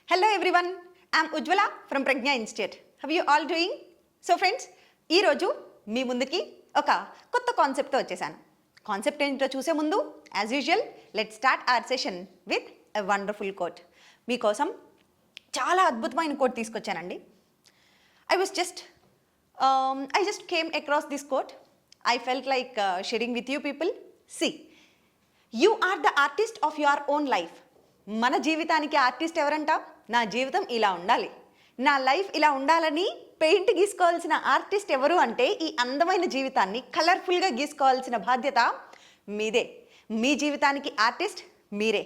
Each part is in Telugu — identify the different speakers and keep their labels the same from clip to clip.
Speaker 1: Hello everyone, I am Ujjwala from Pragya Institute. How are you all doing? So friends, ఈ రోజు మీ ముందుకి ఒక కొత్త కాన్సెప్ట్తో వచ్చేసాను. కాన్సెప్ట్ ఏంటో చూసే ముందు as usual let start our session with a wonderful quote. మీకోసం చాలా అద్భుతమైన కోట్ తీసుకొచ్చానండి. I just came across this quote. I felt like sharing with you people. See, you are the artist of your own life. మన జీవితానికి ఆర్టిస్ట్ ఎవరంట? నా జీవితం ఇలా ఉండాలి, నా లైఫ్ ఇలా ఉండాలని పెయింట్ గీసుకోవాల్సిన ఆర్టిస్ట్ ఎవరు అంటే ఈ అందమైన జీవితాన్ని కలర్ఫుల్గా గీసుకోవాల్సిన బాధ్యత మీదే. మీ జీవితానికి ఆర్టిస్ట్ మీరే,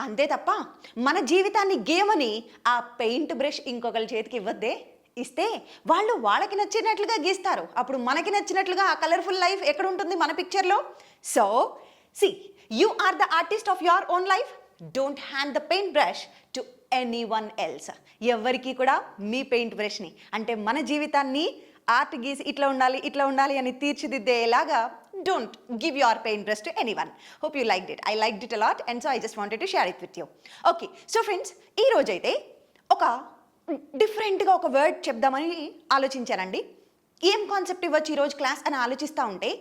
Speaker 1: అంతే తప్ప మన జీవితాన్ని గేమని ఆ పెయింట్ బ్రష్ ఇంకొకరి చేతికి ఇవ్వద్దే. ఇస్తే వాళ్ళు వాళ్ళకి నచ్చినట్లుగా గీస్తారు, అప్పుడు మనకి నచ్చినట్లుగా ఆ కలర్ఫుల్ లైఫ్ ఎక్కడ ఉంటుంది మన పిక్చర్లో? So see, you are the artist of your own life. Don't hand the paint brush to anyone else. ఎవరికి కూడా మీ పెయింట్ బ్రష్ని అంటే మన జీవితాన్ని ఆర్ట్ గీసి ఇట్లా ఉండాలి అని తీర్చిదిద్దేలాగా don't give your paint brush to anyone. Hope you liked it. I liked it a lot and so I just wanted to share it with you. Okay, so friends, ఈ రోజైతే ఒక డిఫరెంట్గా ఒక వర్డ్ చెప్దామని ఆలోచించానండి. ఏం కాన్సెప్ట్ ఇవ్వచ్చు ఈరోజు క్లాస్ అని ఆలోచిస్తూ ఉంటే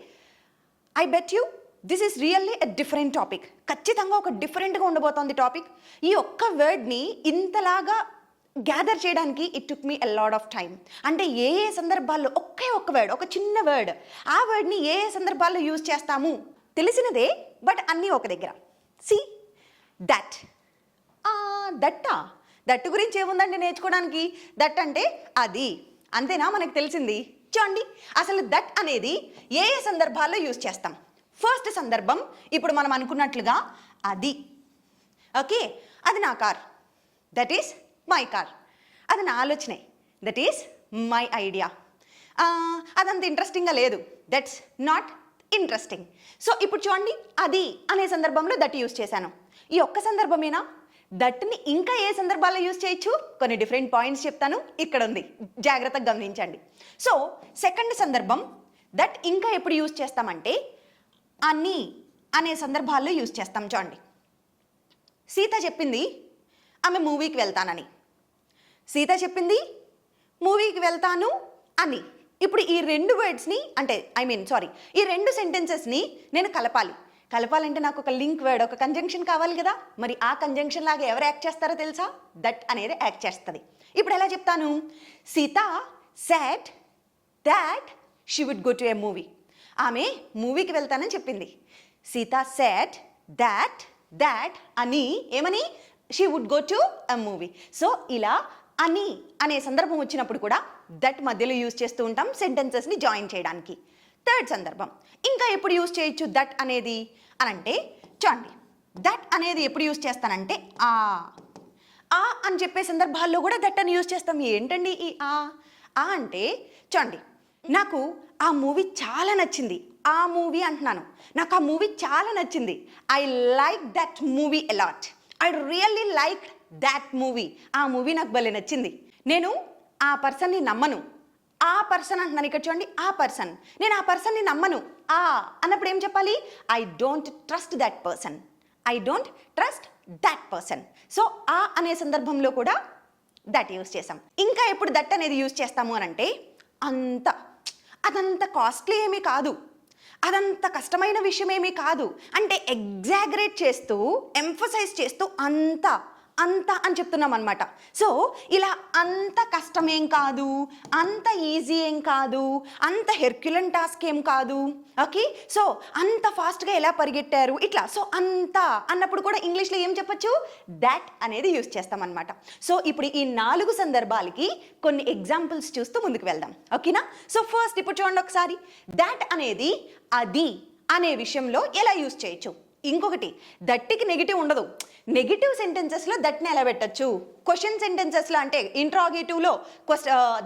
Speaker 1: I bet you this is really a different topic. ఖచ్చితంగా ఒక డిఫరెంట్గా ఉండబోతోంది టాపిక్. ఈ ఒక్క వర్డ్ని ఇంతలాగా గ్యాదర్ చేయడానికి it took me a lot of time. అంటే ఏ సందర్భాల్లో ఒకే ఒక్క వర్డ్, ఒక చిన్న వర్డ్, ఆ వర్డ్ని ఏ సందర్భాల్లో యూజ్ చేస్తాము తెలిసినదే, బట్ అన్నీ ఒక దగ్గర. See that. దట్ గురించి ఏముందండి నేర్చుకోవడానికి? దట్ అంటే అది, అంతేనా మనకు తెలిసింది? చూడండి, అసలు దట్ అనేది ఏ సందర్భాల్లో యూజ్ చేస్తాం. ఫస్ట్ సందర్భం ఇప్పుడు మనం అనుకున్నట్లుగా అది. ఓకే, అది నా car, that is my car. అది నా ఆలోచనే, దట్ ఈస్ మై ఐడియా. అదంత ఇంట్రెస్టింగ్గా లేదు, దట్స్ నాట్ ఇంట్రెస్టింగ్. సో ఇప్పుడు చూడండి, అది అనే సందర్భంలో దట్ యూజ్ చేశాను. ఈ ఒక్క సందర్భమేనా? దట్ని ఇంకా ఏ సందర్భాల్లో యూజ్ చేయొచ్చు? కొన్ని డిఫరెంట్ పాయింట్స్ చెప్తాను, ఇక్కడ ఉంది, జాగ్రత్తగా గమనించండి. సో సెకండ్ సందర్భం దట్ ఇంకా ఎప్పుడు యూజ్ చేస్తామంటే అని అనే సందర్భాల్లో యూజ్ చేస్తాం. చూడండి, సీత చెప్పింది ఆమె మూవీకి వెళ్తానని. సీత చెప్పింది మూవీకి వెళ్తాను అని. ఇప్పుడు ఈ రెండు వర్డ్స్ని అంటే ఈ రెండు సెంటెన్సెస్ని నేను కలపాలంటే నాకు ఒక లింక్ వర్డ్, ఒక కంజంక్షన్ కావాలి కదా. మరి ఆ కంజంక్షన్ లాగా ఎవరు యాక్ట్ చేస్తారో తెలుసా? దట్ అనేది యాక్ట్ చేస్తుంది. ఇప్పుడు ఎలా చెప్తాను? Sita said that she would go to a movie. ఆమె మూవీకి వెళ్తానని చెప్పింది. సీత said that అని ఏమని? she would go to a movie. So ఇలా అని అనే సందర్భం వచ్చినప్పుడు కూడా దట్ మధ్యలో యూజ్ చేస్తూ ఉంటాం సెంటెన్సెస్ని జాయిన్ చేయడానికి. థర్డ్ సందర్భం ఇంకా ఎప్పుడు యూజ్ చేయొచ్చు దట్ అనేది అనంటే, చూడండి, దట్ అనేది ఎప్పుడు యూజ్ చేస్తానంటే ఆ అని చెప్పే సందర్భాల్లో కూడా దట్ అని యూజ్ చేస్తాం. ఏంటండి ఈ ఆ అంటే? చూడండి, నాకు ఆ మూవీ చాలా నచ్చింది. ఆ మూవీ అంటున్నాను, నాకు ఆ మూవీ చాలా నచ్చింది. I like that movie a lot. I really like that movie. ఆ మూవీ నాకు భలే నచ్చింది. నేను ఆ పర్సన్ని నమ్మను. ఆ పర్సన్ అంటున్నాను ఇక్కడ, చూడండి, ఆ పర్సన్. నేను ఆ పర్సన్ని నమ్మను అన్నప్పుడు ఏం చెప్పాలి? I don't trust that person. I don't trust that person. So ఆ అనే సందర్భంలో కూడా దట్ యూజ్ చేసాం. ఇంకా ఎప్పుడు దట్ అనేది యూజ్ చేస్తాము అని అంటే అదంత కాస్ట్లీ ఏమీ కాదు, అదంత కష్టమైన విషయం ఏమీ కాదు అంటే ఎగ్జాగరేట్ చేస్తూ, ఎంఫసైజ్ చేస్తూ అంత అని చెప్తున్నాం అనమాట. సో ఇలా అంత కష్టమేం కాదు, అంత ఈజీ ఏం కాదు, అంత హెర్క్యులన్ టాస్క్ ఏం కాదు. ఓకే, సో అంత ఫాస్ట్గా ఎలా పరిగెట్టారు ఇట్లా. సో అంత అన్నప్పుడు కూడా ఇంగ్లీష్లో ఏం చెప్పచ్చు? దాట్ అనేది యూజ్ చేస్తాం అనమాట. సో ఇప్పుడు ఈ 4 సందర్భాలకి కొన్ని ఎగ్జాంపుల్స్ చూస్తూ ముందుకు వెళ్దాం. ఓకేనా? సో ఫస్ట్ ఇప్పుడు చూడండి ఒకసారి, దాట్ అనేది అది అనే విషయంలో ఎలా యూజ్ చేయొచ్చు. ఇంకొకటి, దట్టికి నెగిటివ్ ఉండదు. నెగిటివ్ సెంటెన్సెస్లో దట్ని ఎలా పెట్టచ్చు? క్వశ్చన్ సెంటెన్సెస్లో అంటే ఇంట్రాగేటివ్లో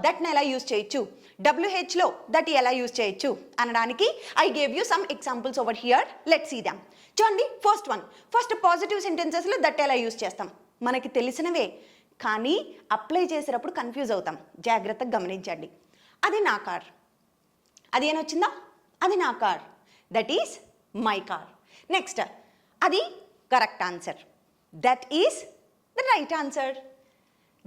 Speaker 1: దట్ని ఎలా యూజ్ చేయొచ్చు? WHలో దట్ ఎలా యూజ్ చేయొచ్చు అనడానికి I gave you some examples over here. Let's see them. చూడండి, ఫస్ట్ పాజిటివ్ సెంటెన్సెస్లో దట్ ఎలా యూజ్ చేస్తాం? మనకి తెలిసినవే, కానీ అప్లై చేసేటప్పుడు కన్ఫ్యూజ్ అవుతాం. జాగ్రత్తగా గమనించండి. అది నా కార్. అది ఏమొచ్చిందా? అది నా car, that is my car. Next, అది correct answer, that is the right answer.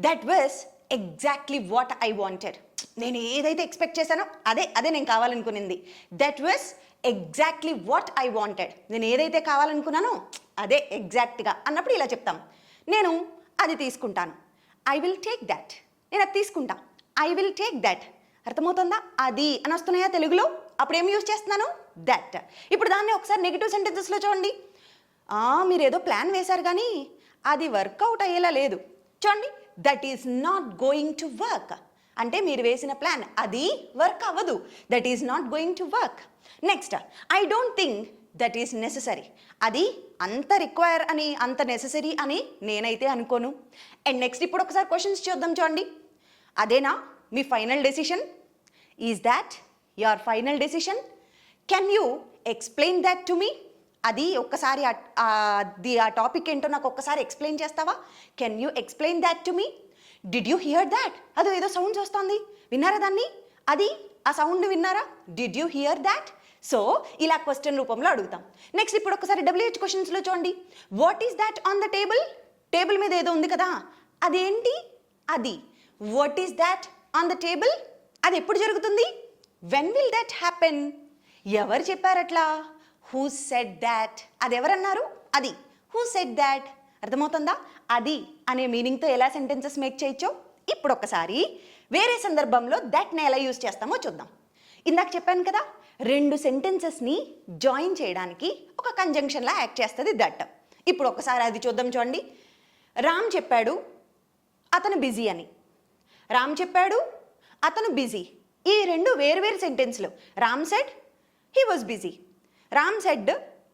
Speaker 1: That was exactly what I wanted. నేను ఏదైతే ఎక్స్పెక్ట్ చేశానో అదే నేను కావాలనుకునింది. That was exactly what I wanted. నేను ఏదైతే కావాలనుకున్నానో అదే ఎగ్జాక్ట్గా అన్నప్పుడు ఇలా చెప్తాం. నేను అది తీసుకుంటాను. I will take that. నేను అది తీసుకుంటా. I will take that. అర్థమవుతుందా? అది అని వస్తున్నాయా తెలుగులో? అప్పుడు ఏం యూజ్ చేస్తున్నాను? దట్. ఇప్పుడు దాన్ని ఒకసారి నెగిటివ్ సెంటెన్సెస్లో చూడండి. మీరు ఏదో ప్లాన్ వేశారు కానీ అది వర్కౌట్ అయ్యేలా లేదు. చూడండి, that is not going to work. అంటే మీరు వేసిన ప్లాన్ అది వర్క్ అవ్వదు. That is not going to work. Next, I don't think that is necessary. అది అంత రిక్వైర్ అని, అంత నెససరీ అని నేనైతే అనుకోను. అండ్ నెక్స్ట్ ఇప్పుడు ఒకసారి క్వశ్చన్స్ చూద్దాం. చూడండి, అదేనా మీ final decision? Is that your final decision? Can you explain that to me? అది ఒక్కసారి ఆ టాపిక్ ఏంటో నాకు ఒక్కసారి ఎక్స్ప్లెయిన్ చేస్తావా? Can you explain that to me? Did you hear that? అదో ఏదో సౌండ్స్ వస్తుంది, విన్నారా దాన్ని? అది ఆ సౌండ్ విన్నారా? Did you hear that? So ఇలా క్వశ్చన్ రూపంలో అడుగుతాం. నెక్స్ట్ ఇప్పుడు ఒకసారి WH క్వశ్చన్స్లో చూడండి. What is that on the table? Table మీద ఏదో ఉంది కదా, అదేంటి? అది. What is that on the table? అది ఎప్పుడు జరుగుతుంది? When will that happen? ఎవరు చెప్పారట్లా? Who said that? అది ఎవరన్నారు? అది. Who said that? అర్థమవుతుందా? అది అనే మీనింగ్తో ఎలా సెంటెన్సెస్ మేక్ చేయొచ్చో ఇప్పుడు ఒకసారి వేరే సందర్భంలో దట్ని ఎలా యూజ్ చేస్తామో చూద్దాం. ఇందాక చెప్పాను కదా, 2 సెంటెన్సెస్ని జాయిన్ చేయడానికి ఒక కంజంక్షన్లా యాక్ట్ చేస్తుంది దట్. ఇప్పుడు ఒకసారి అది చూద్దాం. చూడండి, రామ్ చెప్పాడు అతను బిజీ అని. రామ్ చెప్పాడు అతను బిజీ. ఈ 2 వేరు సెంటెన్స్లు. Ram said he was busy. Ram said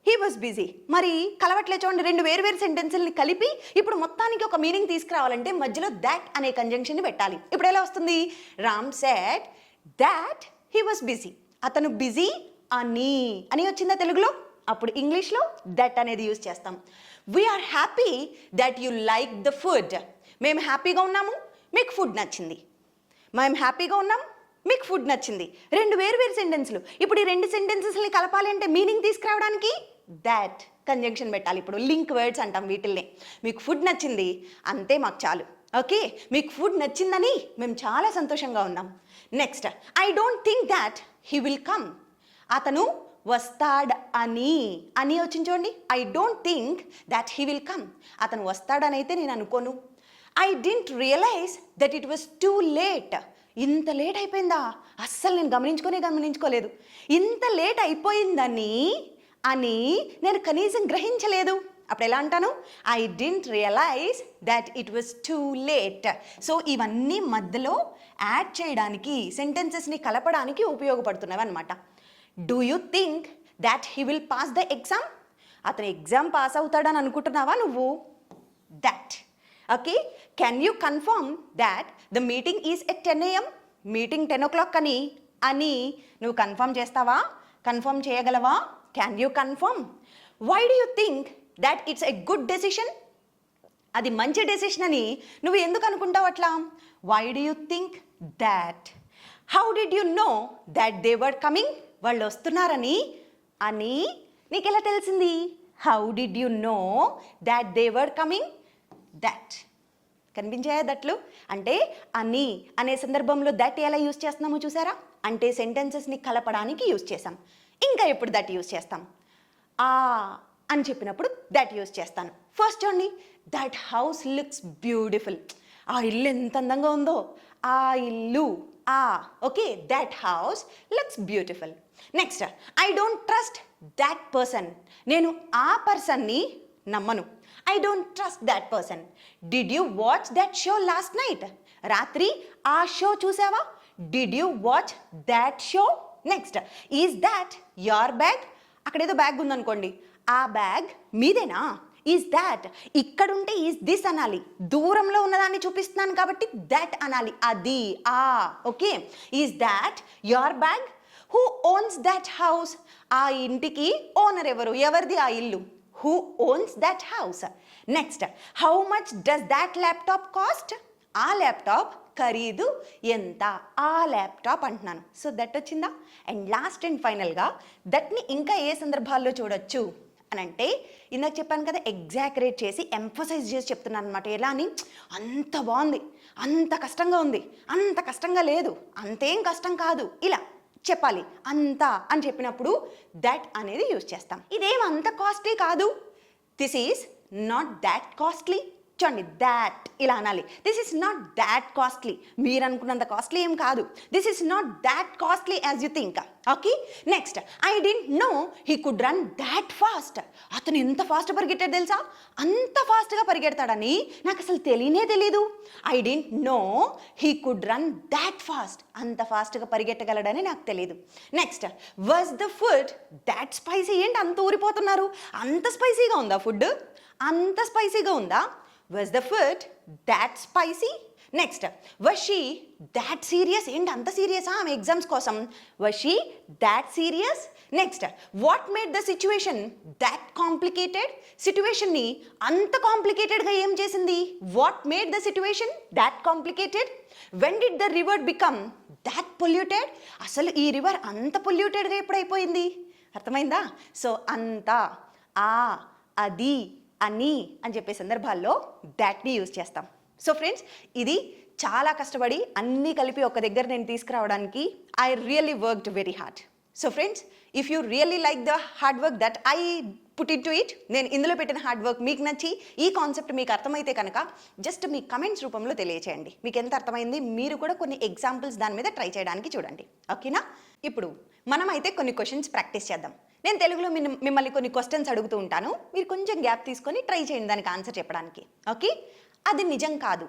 Speaker 1: he was busy. మరి కలవట్లే చూడండి, 2 వేరు సెంటెన్సుల్ని కలిపి ఇప్పుడు మొత్తానికి ఒక మీనింగ్ తీసుకురావాలంటే మధ్యలో దాట్ అనే కంజంక్షన్ని పెట్టాలి. ఇప్పుడు ఎలా వస్తుంది? Ram said that he was busy. అతను బిజీ అని వచ్చిందా తెలుగులో? అప్పుడు ఇంగ్లీష్లో దట్ అనేది యూజ్ చేస్తాం. We are happy that you like the food. మేము హ్యాపీగా ఉన్నాము, మీకు ఫుడ్ నచ్చింది. మేము హ్యాపీగా ఉన్నాం, మీకు ఫుడ్ నచ్చింది. 2 వేరు సెంటెన్స్లు. ఇప్పుడు ఈ 2 సెంటెన్సెస్ని కలపాలి అంటే మీనింగ్ తీసుకురావడానికి దాట్ కంజంక్షన్ పెట్టాలి. ఇప్పుడు లింక్ వర్డ్స్ అంటాం వీటిల్ని. మీకు ఫుడ్ నచ్చింది, అంతే మాకు చాలు. ఓకే, మీకు ఫుడ్ నచ్చిందని మేము చాలా సంతోషంగా ఉన్నాం. Next, I don't think that he will come. అతను వస్తాడని వచ్చింది చూడండి. I don't think that he will come. అతను వస్తాడని అయితే నేను అనుకోను. I didn't realise that it was too late. ఇంత లేట్ అయిపోయిందా? అస్సలు నేను గమనించుకోలేదు. ఇంత లేట్ అయిపోయిందని నేను కనీసం గ్రహించలేదు. అప్పుడు ఎలా అంటాను? I didn't realise that it was too late. So ఇవన్నీ మధ్యలో యాడ్ చేయడానికి, సెంటెన్సెస్ని కలపడానికి ఉపయోగపడుతున్నవి అనమాట. Do you think that he will pass the exam? అతను ఎగ్జామ్ పాస్ అవుతాడని అనుకుంటున్నావా నువ్వు? That. Okay, can you confirm that the meeting is at 10 AM? Meeting 10 o'clock అని నువ్వు కన్ఫర్మ్ చేయగలవా? Can you confirm? Why do you think that it's a good decision? అది మంచి డెసిషన్ అని నువ్వు ఎందుకు అనుకుంటావు అట్లా? Why do you think that? How did you know that they were coming? వాళ్ళు వస్తున్నారని నీకు ఎలా తెలిసింది? How did you know that they were coming? That. కనిపించాయా దట్లు? అంటే అనే సందర్భంలో దట్ ఎలా యూజ్ చేస్తున్నామో చూసారా? అంటే సెంటెన్సెస్ని కలపడానికి యూజ్ చేసాం. ఇంకా ఎప్పుడు దట్ యూజ్ చేస్తాం? అని చెప్పినప్పుడు దట్ యూజ్ చేస్తాను. ఫస్ట్ చూడండి, దట్ హౌస్ లుక్స్ బ్యూటిఫుల్. ఆ ఇల్లు ఎంత అందంగా ఉందో. ఆ ఇల్లు. Okay, that house looks beautiful. Next, I don't trust that person. నేను ఆ పర్సన్ని నమ్మను. I don't trust that person. Did you watch that show last night? రాత్రి ఆ షో చూసావా? Did you watch that show? Next, is that your bag? అక్కడ ఏదో బ్యాగ్ ఉందనుకోండి, ఆ బ్యాగ్ మీదేనా? ఈజ్ దాట్, ఇక్కడుంటే ఈజ్ దిస్ అనాలి. దూరంలో ఉన్నదాన్ని చూపిస్తున్నాను కాబట్టి దట్ అనాలి. అది. Okay, is that your bag? Who ones that house? ఆ ఇంటికి ఓనర్ ఎవరు? ఎవరిది ఆ ఇల్లు? Who ones that house? Next, how much does that laptop cost? ఆ ల్యాప్టాప్ ఖరీదు ఎంత? ఆ ల్యాప్టాప్ అంటున్నాను. సో దట్ వచ్చిందా? అండ్ లాస్ట్ అండ్ ఫైనల్గా దట్ని ఇంకా ఏ సందర్భాల్లో చూడొచ్చు అని అంటే ఇందాక చెప్పాను కదా, ఎగ్జాగరేట్ చేసి ఎంఫసైజ్ చేసి చెప్తున్నాను అనమాట. ఎలా అని, అంత బాగుంది, అంత కష్టంగా ఉంది, అంత కష్టంగా లేదు, అంతేం కష్టం కాదు, ఇలా చెప్పాలి. అంత అని చెప్పినప్పుడు దట్ అనేది యూజ్ చేస్తాం. ఇదేం అంత కాస్ట్లీ కాదు, this is not that costly. చూడండి, దాట్ ఇలా అనాలి. This is not that costly, మీరు అనుకున్నంత కాస్ట్లీ ఏం కాదు. This is not that costly as you think. Okay, next, I don't know he could run that fast. అతను ఎంత ఫాస్ట్ పరిగెట్టాడు తెలుసా, అంత ఫాస్ట్గా పరిగెడతాడని నాకు అసలు తెలీదు. I don't know he could run that fast, అంత ఫాస్ట్గా పరిగెట్టగలడని నాకు తెలియదు. Next, was the food that spicy. ఏంటి అంత ఊరిపోతున్నారు, అంత స్పైసీగా ఉందా ఫుడ్, అంత స్పైసీగా ఉందా. Was the food that spicy? Next, was she that serious? ఏంటి అంత సీరియసా ఆమె ఎగ్జామ్స్ కోసం. Was she that serious? Next, what made the situation that complicated. సిచ్యువేషన్ని అంత కాంప్లికేటెడ్గా ఏం చేసింది. What made the situation that complicated. When did the river become that polluted. అసలు ఈ రివర్ అంత పొల్యూటెడ్గా ఎప్పుడైపోయింది. అర్థమైందా. సో అంత, ఆ, అది, అని చెప్పే సందర్భాల్లో దాట్ని యూజ్ చేస్తాం. సో ఫ్రెండ్స్, ఇది చాలా కష్టపడి అన్నీ కలిపి ఒక దగ్గర నేను తీసుకురావడానికి I really worked very hard. So friends, if you really like the hard work that I put in to it, నేను ఇందులో పెట్టిన హార్డ్ వర్క్ మీకు నచ్చి ఈ కాన్సెప్ట్ మీకు అర్థమైతే కనుక జస్ట్ మీ కమెంట్స్ రూపంలో తెలియచేయండి. మీకు ఎంత అర్థమైంది, మీరు కూడా కొన్ని ఎగ్జాంపుల్స్ దాని మీద ట్రై చేయడానికి చూడండి. ఓకేనా. ఇప్పుడు మనం అయితే కొన్ని క్వశ్చన్స్ ప్రాక్టీస్ చేద్దాం. నేను తెలుగులో మిమ్మల్ని కొన్ని క్వశ్చన్స్ అడుగుతూ ఉంటాను, మీరు కొంచెం గ్యాప్ తీసుకొని ట్రై చేయండి దానికి ఆన్సర్ చెప్పడానికి. ఓకే. అది నిజం కాదు,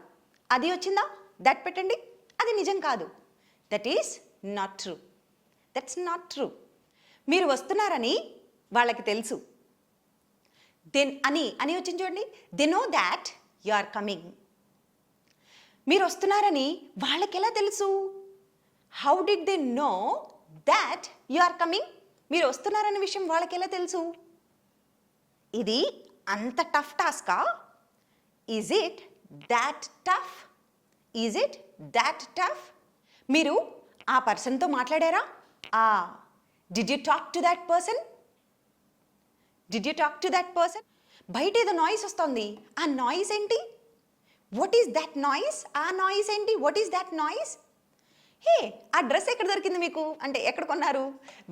Speaker 1: అది వచ్చిందా, దట్ పెట్టండి. అది నిజం కాదు, that is not true, that's not true. మీరు వస్తున్నారని వాళ్ళకి తెలుసు, దెన్ అని వచ్చింది చూడండి. They know that you are coming. మీరు వస్తున్నారని వాళ్ళకి ఎలా తెలుసు. How did they know that you are coming. మీరు వస్తున్నారనే విషయం వాళ్ళకి ఎలా తెలుసు. ఇది అంత టఫ్ టాస్కా. Is it that tough. Is it that tough. మీరు ఆ పర్సన్తో మాట్లాడారా. Did you talk to that person. Did you talk to that person. బయట ఏదో నాయిస్ వస్తుంది, ఆ నాయిస్ ఏంటి. What is that noise. ఆ నాయిస్ ఏంటి. What is that noise. Hey, ఆ డ్రెస్ ఎక్కడ దొరికింది మీకు అంటే ఎక్కడ కొన్నారు.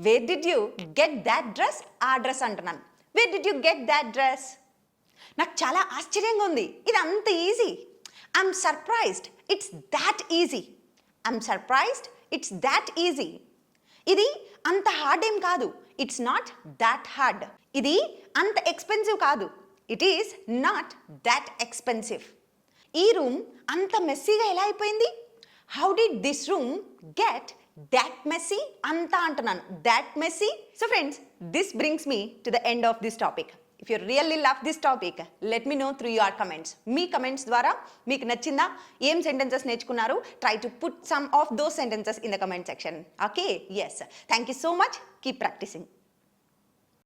Speaker 1: Where did you get that dress. ఆ డ్రెస్ అంటున్నాను. Where did you get that dress. నాకు చాలా ఆశ్చర్యంగా ఉంది, ఇది అంత easy. I'm surprised, it's that easy. I'm surprised, it's that easy. ఇది అంత హార్డ్ ఏం కాదు, ఇట్స్ నాట్ దాట్ హార్డ్. ఇది అంత ఎక్స్పెన్సివ్ కాదు, it is not that expensive. ఈ రూమ్ అంత మెస్సీగా ఎలా అయిపోయింది. How did this room get that messy. anta antunnanu, that messy. So friends, this brings me to the end of this topic. If you really love this topic, let me know through your comments. Me comments ద్వారా మీకు నచ్చిందా, ఏం sentences నేర్చుకున్నారు, try to put some of those sentences in the comment section. Okay, yes, thank you so much, keep practicing.